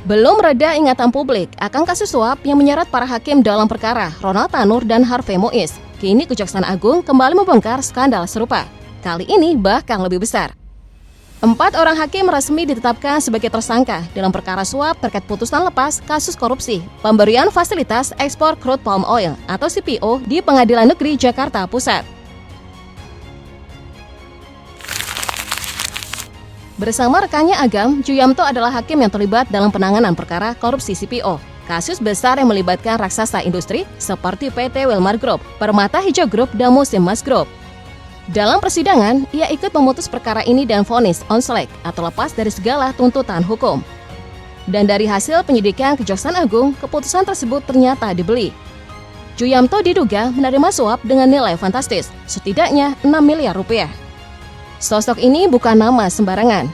Belum reda ingatan publik akan kasus suap yang menyeret para hakim dalam perkara Ronald Tanur dan Harvey Mois. Kini Kejaksaan Agung kembali membongkar skandal serupa. Kali ini bahkan lebih besar. 4 orang hakim resmi ditetapkan sebagai tersangka dalam perkara suap terkait putusan lepas kasus korupsi pemberian fasilitas ekspor crude palm oil atau CPO di Pengadilan Negeri Jakarta Pusat. Bersama rekannya Agam, Juyamto adalah hakim yang terlibat dalam penanganan perkara korupsi CPO. Kasus besar yang melibatkan raksasa industri seperti PT Wilmar Group, Permata Hijau Group, dan Muslim Mas Group. Dalam persidangan, ia ikut memutus perkara ini dan vonis onselek atau lepas dari segala tuntutan hukum. Dan dari hasil penyidikan Kejaksaan Agung, keputusan tersebut ternyata dibeli. Juyamto diduga menerima suap dengan nilai fantastis, setidaknya 6 miliar rupiah. Sosok ini bukan nama sembarangan.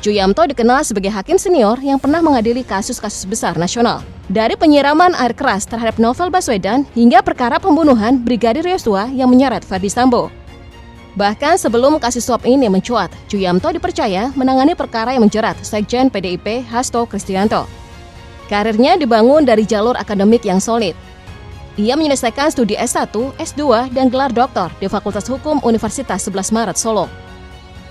Juyamto dikenal sebagai hakim senior yang pernah mengadili kasus-kasus besar nasional. Dari penyiraman air keras terhadap Novel Baswedan hingga perkara pembunuhan Brigadir Yosua yang menyeret Ferdy Sambo. Bahkan sebelum kasus suap ini mencuat, Juyamto dipercaya menangani perkara yang menjerat Sekjen PDIP Hasto Kristianto. Karirnya dibangun dari jalur akademik yang solid. Ia menyelesaikan studi S1, S2, dan gelar doktor di Fakultas Hukum Universitas 11 Maret Solo.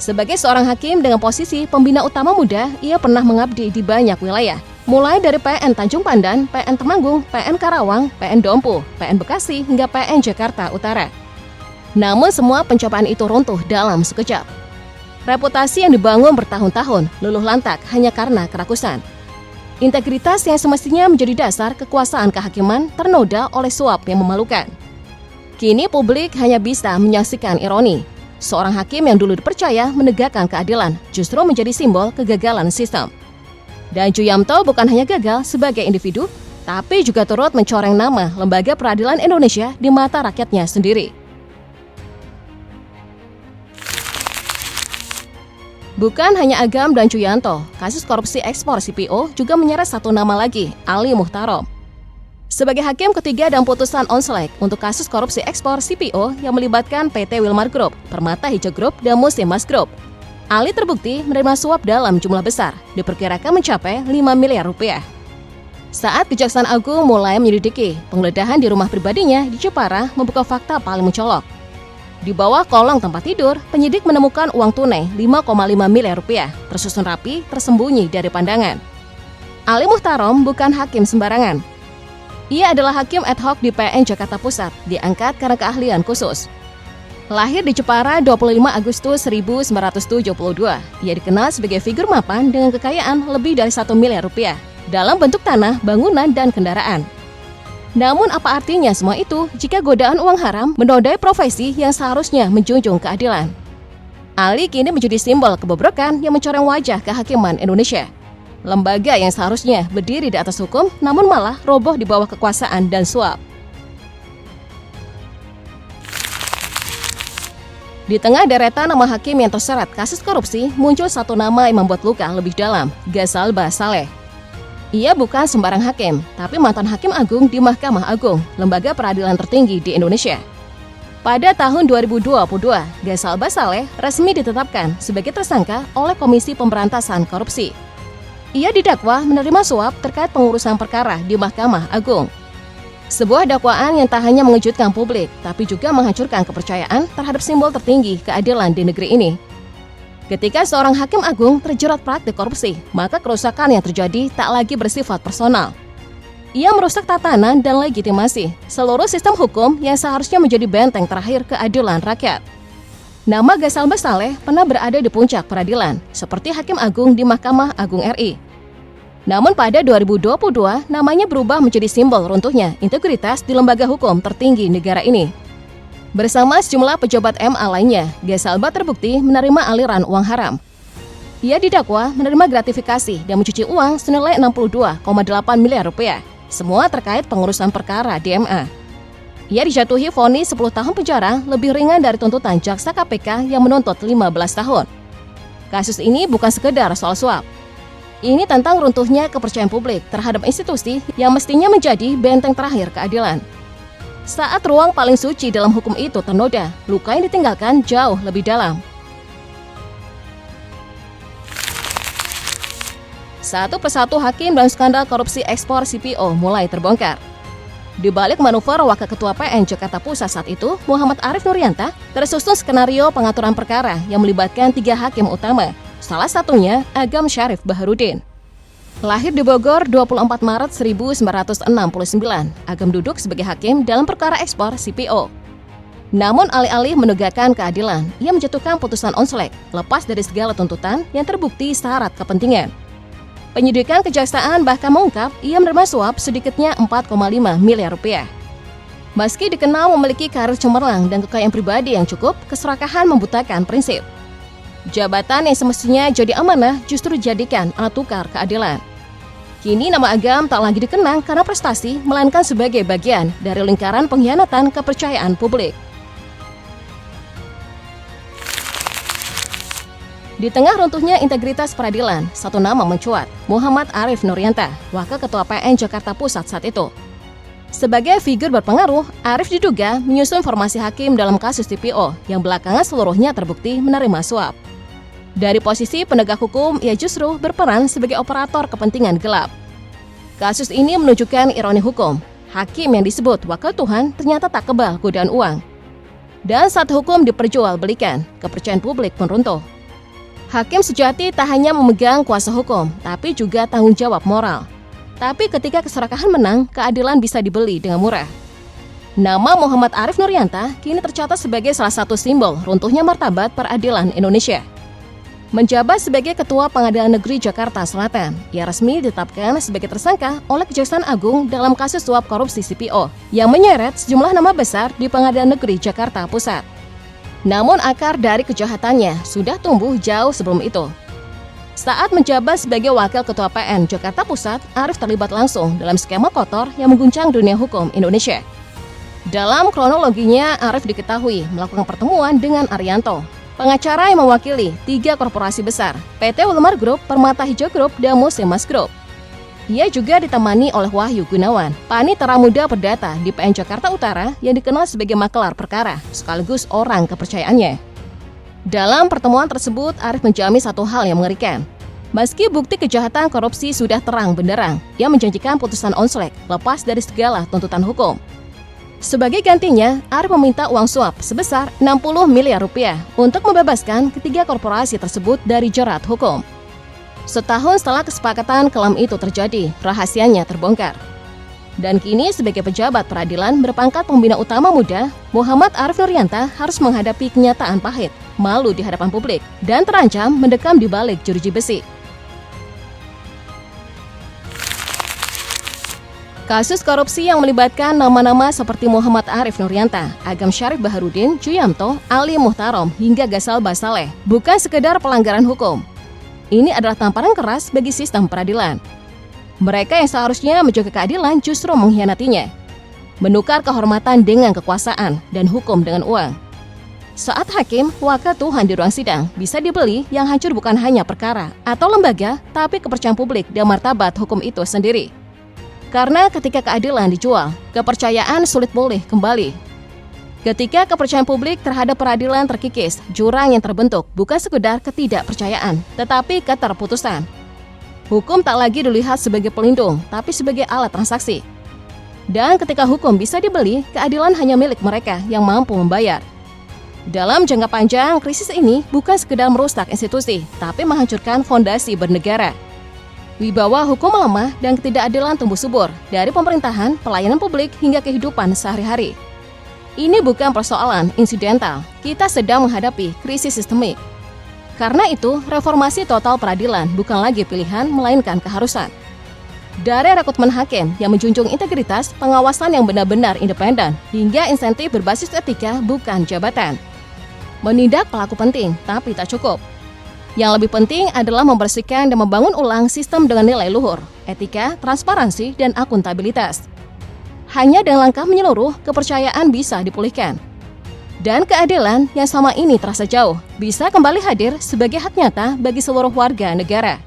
Sebagai seorang hakim dengan posisi pembina utama muda, ia pernah mengabdi di banyak wilayah, mulai dari PN Tanjung Pandan, PN Temanggung, PN Karawang, PN Dompu, PN Bekasi, hingga PN Jakarta Utara. Namun semua pencapaian itu runtuh dalam sekejap. Reputasi yang dibangun bertahun-tahun luluh lantak hanya karena kerakusan. Integritas yang semestinya menjadi dasar kekuasaan kehakiman ternoda oleh suap yang memalukan. Kini publik hanya bisa menyaksikan ironi. Seorang hakim yang dulu dipercaya menegakkan keadilan justru menjadi simbol kegagalan sistem. Dan Juyamto bukan hanya gagal sebagai individu, tapi juga turut mencoreng nama Lembaga Peradilan Indonesia di mata rakyatnya sendiri. Bukan hanya Agam dan Juyamto, kasus korupsi ekspor CPO juga menyeret satu nama lagi, Ali Muhtarom. Sebagai hakim ketiga dalam putusan onselek untuk kasus korupsi ekspor CPO yang melibatkan PT Wilmar Group, Permata Hijau Group, dan Muslim Mas Group, Ali terbukti menerima suap dalam jumlah besar, diperkirakan mencapai 5 miliar rupiah. Saat Kejaksaan Agung mulai menyelidiki, penggeledahan di rumah pribadinya di Jepara membuka fakta paling mencolok. Di bawah kolong tempat tidur, penyidik menemukan uang tunai 5,5 miliar rupiah, tersusun rapi, tersembunyi dari pandangan. Ali Muhtarom bukan hakim sembarangan. Ia adalah hakim ad hoc di PN Jakarta Pusat, diangkat karena keahlian khusus. Lahir di Jepara 25 Agustus 1972, ia dikenal sebagai figur mapan dengan kekayaan lebih dari 1 miliar rupiah dalam bentuk tanah, bangunan, dan kendaraan. Namun apa artinya semua itu jika godaan uang haram menodai profesi yang seharusnya menjunjung keadilan? Ali kini menjadi simbol kebobrokan yang mencoreng wajah kehakiman Indonesia. Lembaga yang seharusnya berdiri di atas hukum namun malah roboh di bawah kekuasaan dan suap. Di tengah deretan nama hakim yang terseret kasus korupsi, muncul satu nama yang membuat luka lebih dalam, Ghazalba Saleh. Ia bukan sembarang hakim, tapi mantan hakim agung di Mahkamah Agung, lembaga peradilan tertinggi di Indonesia. Pada tahun 2022, Ghazalba Saleh resmi ditetapkan sebagai tersangka oleh Komisi Pemberantasan Korupsi. Ia didakwa menerima suap terkait pengurusan perkara di Mahkamah Agung. Sebuah dakwaan yang tak hanya mengejutkan publik, tapi juga menghancurkan kepercayaan terhadap simbol tertinggi keadilan di negeri ini. Ketika seorang hakim agung terjerat praktik korupsi, maka kerusakan yang terjadi tak lagi bersifat personal. Ia merusak tatanan dan legitimasi seluruh sistem hukum yang seharusnya menjadi benteng terakhir keadilan rakyat. Nama Ghazalba Saleh pernah berada di puncak peradilan, seperti hakim agung di Mahkamah Agung RI. Namun pada 2022, namanya berubah menjadi simbol runtuhnya integritas di lembaga hukum tertinggi negara ini. Bersama sejumlah pejabat MA lainnya, Ghazalba terbukti menerima aliran uang haram. Ia didakwa menerima gratifikasi dan mencuci uang senilai 62,8 miliar rupiah, semua terkait pengurusan perkara di MA. Ia dijatuhi vonis 10 tahun penjara, lebih ringan dari tuntutan jaksa KPK yang menuntut 15 tahun. Kasus ini bukan sekedar soal suap. Ini tentang runtuhnya kepercayaan publik terhadap institusi yang mestinya menjadi benteng terakhir keadilan. Saat ruang paling suci dalam hukum itu ternoda, luka yang ditinggalkan jauh lebih dalam. Satu persatu hakim dalam skandal korupsi ekspor CPO mulai terbongkar. Di balik manuver Wakil Ketua PN Jakarta Pusat saat itu, Muhammad Arif Nurianta, tersusun skenario pengaturan perkara yang melibatkan 3 hakim utama. Salah satunya Agam Syarif Baharudin. Lahir di Bogor 24 Maret 1969, Agam duduk sebagai hakim dalam perkara ekspor CPO. Namun alih-alih menegakkan keadilan, ia menjatuhkan putusan onslet, lepas dari segala tuntutan yang terbukti syarat kepentingan. Penyidikan kejaksaan bahkan mengungkap ia menerima suap sedikitnya 4,5 miliar rupiah. Meski dikenal memiliki karir cemerlang dan kekayaan pribadi yang cukup, keserakahan membutakan prinsip. Jabatan yang semestinya jadi amanah justru dijadikan alat tukar keadilan. Kini nama Agam tak lagi dikenang karena prestasi, melainkan sebagai bagian dari lingkaran pengkhianatan kepercayaan publik. Di tengah runtuhnya integritas peradilan, satu nama mencuat, Muhammad Arif Nurianta, Wakil Ketua PN Jakarta Pusat saat itu. Sebagai figur berpengaruh, Arif diduga menyusun formasi hakim dalam kasus CPO yang belakangan seluruhnya terbukti menerima suap. Dari posisi penegak hukum, ia justru berperan sebagai operator kepentingan gelap. Kasus ini menunjukkan ironi hukum. Hakim yang disebut wakil Tuhan ternyata tak kebal godaan uang. Dan saat hukum diperjualbelikan, kepercayaan publik pun runtuh. Hakim sejati tak hanya memegang kuasa hukum, tapi juga tanggung jawab moral. Tapi ketika keserakahan menang, keadilan bisa dibeli dengan murah. Nama Muhammad Arif Nurianta kini tercatat sebagai salah satu simbol runtuhnya martabat peradilan Indonesia. Menjabat sebagai Ketua Pengadilan Negeri Jakarta Selatan, ia resmi ditetapkan sebagai tersangka oleh Kejaksaan Agung dalam kasus suap korupsi CPO yang menyeret sejumlah nama besar di Pengadilan Negeri Jakarta Pusat. Namun akar dari kejahatannya sudah tumbuh jauh sebelum itu. Saat menjabat sebagai Wakil Ketua PN Jakarta Pusat, Arif terlibat langsung dalam skema kotor yang mengguncang dunia hukum Indonesia. Dalam kronologinya, Arif diketahui melakukan pertemuan dengan Arianto, pengacara yang mewakili 3 korporasi besar, PT Wilmar Group, Permata Hijau Group, dan Musimas Group. Ia juga ditemani oleh Wahyu Gunawan, panitera muda perdata di PN Jakarta Utara yang dikenal sebagai makelar perkara, sekaligus orang kepercayaannya. Dalam pertemuan tersebut, Arif menjamin satu hal yang mengerikan. Meski bukti kejahatan korupsi sudah terang benderang, ia menjanjikan putusan onslet lepas dari segala tuntutan hukum. Sebagai gantinya, Arif meminta uang suap sebesar 60 miliar rupiah untuk membebaskan ketiga korporasi tersebut dari jerat hukum. Setahun setelah kesepakatan kelam itu terjadi, rahasianya terbongkar. Dan kini sebagai pejabat peradilan berpangkat pembina utama muda, Muhammad Arif Nurianta harus menghadapi kenyataan pahit, malu di hadapan publik, dan terancam mendekam di balik jeruji besi. Kasus korupsi yang melibatkan nama-nama seperti Muhammad Arif Nurianta, Agam Syarif Baharudin, Juyamto, Ali Muhtarom, hingga Gasal Basaleh bukan sekedar pelanggaran hukum. Ini adalah tamparan keras bagi sistem peradilan. Mereka yang seharusnya menjaga keadilan justru mengkhianatinya, menukar kehormatan dengan kekuasaan dan hukum dengan uang. Saat hakim, wakil Tuhan di ruang sidang bisa dibeli, yang hancur bukan hanya perkara atau lembaga, tapi kepercayaan publik dan martabat hukum itu sendiri. Karena ketika keadilan dijual, kepercayaan sulit pulih kembali. Ketika kepercayaan publik terhadap peradilan terkikis, jurang yang terbentuk bukan sekedar ketidakpercayaan, tetapi keterputusan. Hukum tak lagi dilihat sebagai pelindung, tapi sebagai alat transaksi. Dan ketika hukum bisa dibeli, keadilan hanya milik mereka yang mampu membayar. Dalam jangka panjang, krisis ini bukan sekedar merusak institusi, tapi menghancurkan fondasi bernegara. Wibawa hukum melemah dan ketidakadilan tumbuh subur dari pemerintahan, pelayanan publik, hingga kehidupan sehari-hari. Ini bukan persoalan insidental, kita sedang menghadapi krisis sistemik. Karena itu, reformasi total peradilan bukan lagi pilihan, melainkan keharusan. Dari rekrutmen hakim yang menjunjung integritas, pengawasan yang benar-benar independen, hingga insentif berbasis etika bukan jabatan. Menindak pelaku penting, tapi tak cukup. Yang lebih penting adalah membersihkan dan membangun ulang sistem dengan nilai luhur, etika, transparansi, dan akuntabilitas. Hanya dengan langkah menyeluruh, kepercayaan bisa dipulihkan. Dan keadilan yang sama ini terasa jauh, bisa kembali hadir sebagai hak nyata bagi seluruh warga negara.